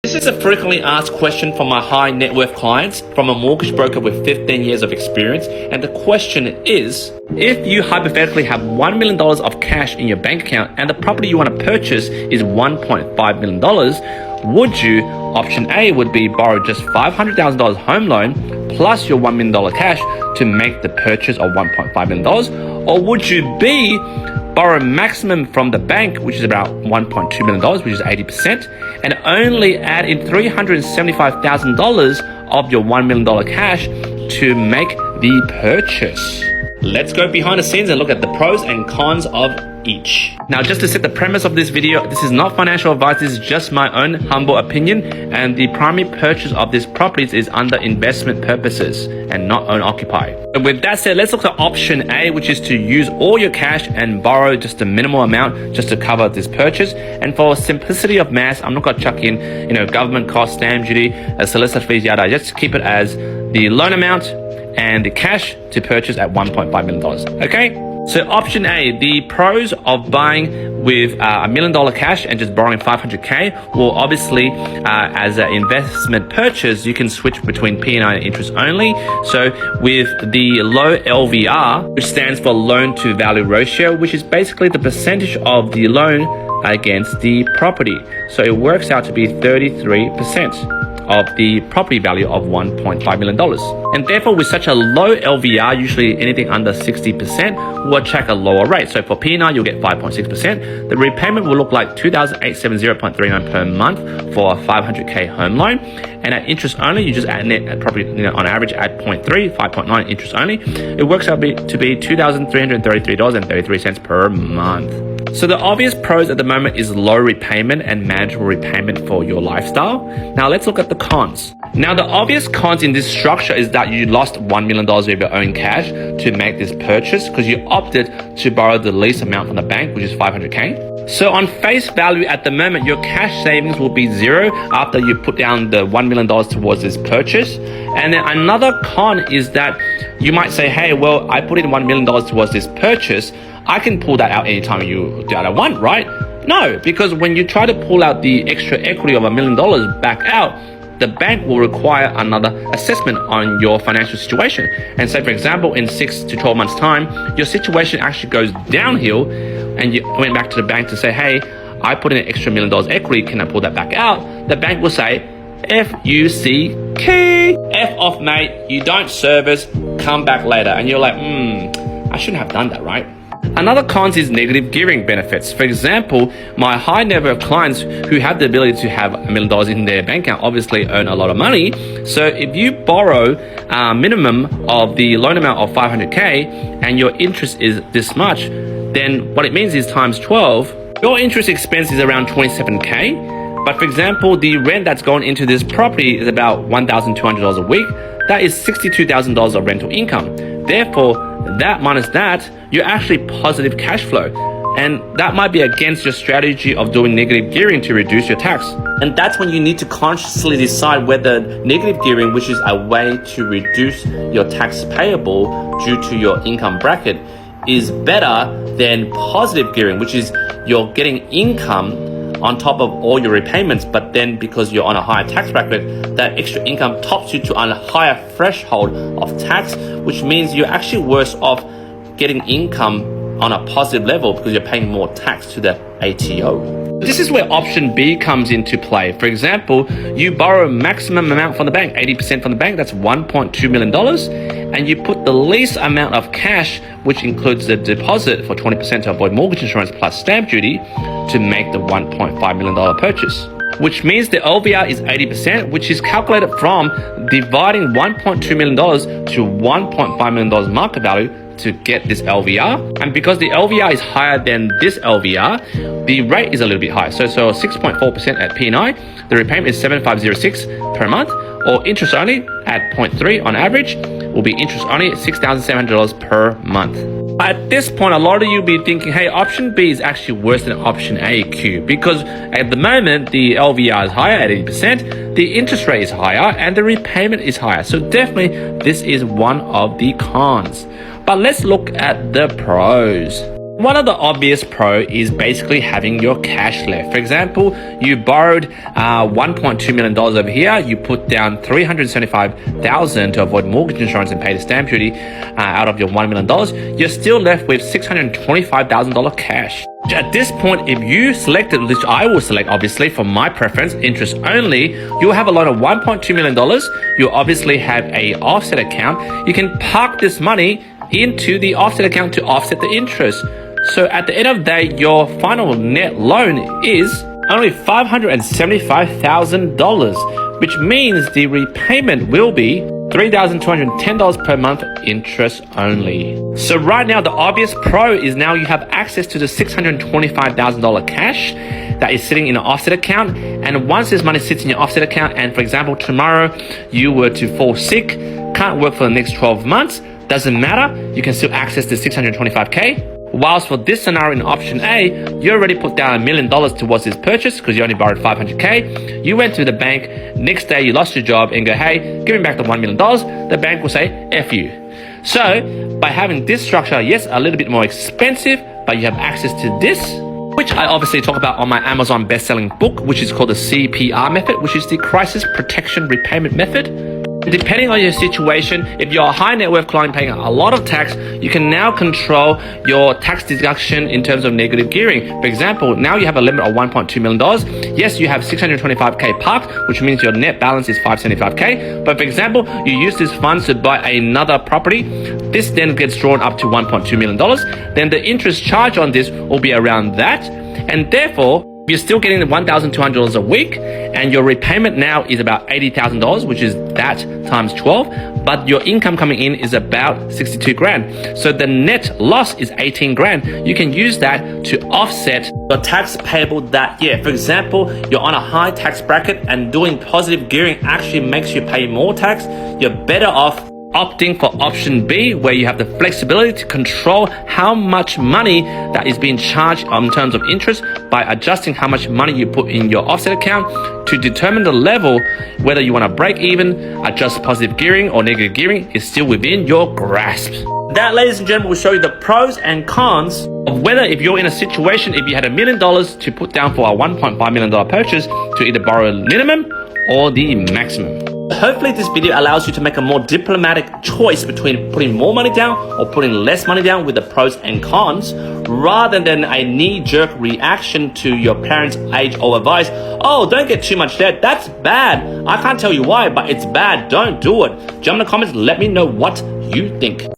This is a frequently asked question from my high net worth clients from a mortgage broker with 15 years of experience. And the question is, if you hypothetically have $1 million of cash in your bank account and the property you want to purchase is $1.5 million, would you, option A would be borrow just $500,000 home loan plus your $1 million cash to make the purchase of $1.5 million? Or would you B, borrow maximum from the bank, which is about $1.2 million, which is 80%, and only add in $375,000 of your $1 million cash to make the purchase? Let's go behind the scenes and look at the pros and cons of each. Now, just to set the premise of this video, this is not financial advice. This is just my own humble opinion, and the primary purchase of these properties is under investment purposes and not own occupy. And with that said, let's look at option A, which is to use all your cash and borrow just a minimal amount just to cover this purchase. And for simplicity of math, I'm not going to chuck in, government costs, stamp duty, solicitor fees, yada. Just keep it as the loan amount and the cash to purchase at $1.5 million. Okay? So option A, the pros of buying with $1 million cash and just borrowing $500K. Well, obviously, as an investment purchase, you can switch between P&I and interest only. So with the low LVR, which stands for loan to value ratio, which is basically the percentage of the loan against the property. So it works out to be 33% of the property value of $1.5 million. And therefore, with such a low LVR, usually anything under 60%, will attract a lower rate. So for P&I, you'll get 5.6%. The repayment will look like $2,870.39 per month for a $500K home loan. And at interest only, you just add it probably on average at 0.3, 5.9 interest only. It works out to be $2,333.33 per month. So the obvious pros at the moment is low repayment and manageable repayment for your lifestyle. Now let's look at the cons. Now the obvious cons in this structure is that you lost $1 million of your own cash to make this purchase because you opted to borrow the least amount from the bank, which is $500K. So on face value at the moment, your cash savings will be zero after you put down the $1 million towards this purchase. And then another con is that you might say, hey, well, I put in $1 million towards this purchase. I can pull that out anytime I want, right? No, because when you try to pull out the extra equity of $1 million back out, the bank will require another assessment on your financial situation. And say, for example, in 6 to 12 months' time, your situation actually goes downhill and you went back to the bank to say, hey, I put in an extra $1 million equity, can I pull that back out? The bank will say, F-U-C-K. F off, mate, you don't service, come back later. And you're like, I shouldn't have done that, right? Another cons is negative gearing benefits. For example, my high net worth clients who have the ability to have $1 million in their bank account obviously earn a lot of money. So if you borrow a minimum of the loan amount of $500K and your interest is this much, then what it means is times 12, your interest expense is around $27K. But for example, the rent that's going into this property is about $1,200 a week. That is $62,000 of rental income. Therefore, that minus that, you're actually positive cash flow. And that might be against your strategy of doing negative gearing to reduce your tax. And that's when you need to consciously decide whether negative gearing, which is a way to reduce your tax payable due to your income bracket, is better than positive gearing, which is you're getting income on top of all your repayments, but then because you're on a higher tax bracket, that extra income tops you to a higher threshold of tax, which means you're actually worse off getting income on a positive level because you're paying more tax to the ATO. This is where option B comes into play. For example, you borrow maximum amount from the bank, 80% from the bank, that's $1.2 million, and you put the least amount of cash, which includes the deposit for 20% to avoid mortgage insurance plus stamp duty, to make the $1.5 million purchase. Which means the LVR is 80%, which is calculated from dividing $1.2 million to $1.5 million market value to get this LVR. And because the LVR is higher than this LVR, the rate is a little bit higher. So 6.4% at P&I, the repayment is $7,506 per month, or interest only at 0.3 on average will be interest only at $6,700 per month. At this point, a lot of you will be thinking, hey, option B is actually worse than option A, Q, because at the moment, the LVR is higher at 80%, the interest rate is higher, and the repayment is higher. So definitely, this is one of the cons. But let's look at the pros. One of the obvious pro is basically having your cash left. For example, you borrowed $1.2 million over here. You put down $375,000 to avoid mortgage insurance and pay the stamp duty out of your $1 million. You're still left with $625,000 cash. At this point, if you selected, which I will select obviously for my preference, interest only, you'll have a loan of $1.2 million. You'll obviously have a offset account. You can park this money into the offset account to offset the interest. So at the end of the day, your final net loan is only $575,000, which means the repayment will be $3,210 per month, interest only. So right now, the obvious pro is now you have access to the $625,000 cash that is sitting in an offset account. And once this money sits in your offset account, and for example, tomorrow you were to fall sick, can't work for the next 12 months, doesn't matter, you can still access the $625K. Whilst for this scenario in option A, you already put down $1 million towards this purchase because you only borrowed $500K. You went to the bank, next day you lost your job and go, hey, give me back the $1 million. The bank will say, F you. So by having this structure, yes, a little bit more expensive, but you have access to this, which I obviously talk about on my Amazon best-selling book, which is called the CPR method, which is the Crisis Protection Repayment Method. Depending on your situation, if you're a high net worth client paying a lot of tax, you can now control your tax deduction in terms of negative gearing. For example, now you have a limit of $1.2 million. Yes, you have $625K parked, which means your net balance is $575K. But for example, you use these funds to buy another property. This then gets drawn up to $1.2 million. Then the interest charge on this will be around that. And therefore, you're still getting $1,200 a week, and your repayment now is about $80,000, which is that times 12, but your income coming in is about 62 grand. So the net loss is 18 grand. You can use that to offset your tax payable that year. For example, you're on a high tax bracket and doing positive gearing actually makes you pay more tax. You're better off opting for option B, where you have the flexibility to control how much money that is being charged in terms of interest by adjusting how much money you put in your offset account to determine the level, whether you want to break even, adjust positive gearing or negative gearing is still within your grasp. That, ladies and gentlemen, will show you the pros and cons of whether, if you're in a situation, if you had $1 million to put down for a $1.5 million purchase, to either borrow minimum or the maximum. Hopefully this video allows you to make a more diplomatic choice between putting more money down or putting less money down with the pros and cons, rather than a knee-jerk reaction to your parents' age-old advice. Oh, don't get too much debt. That's bad. I can't tell you why, but it's bad. Don't do it. Jump in the comments. Let me know what you think.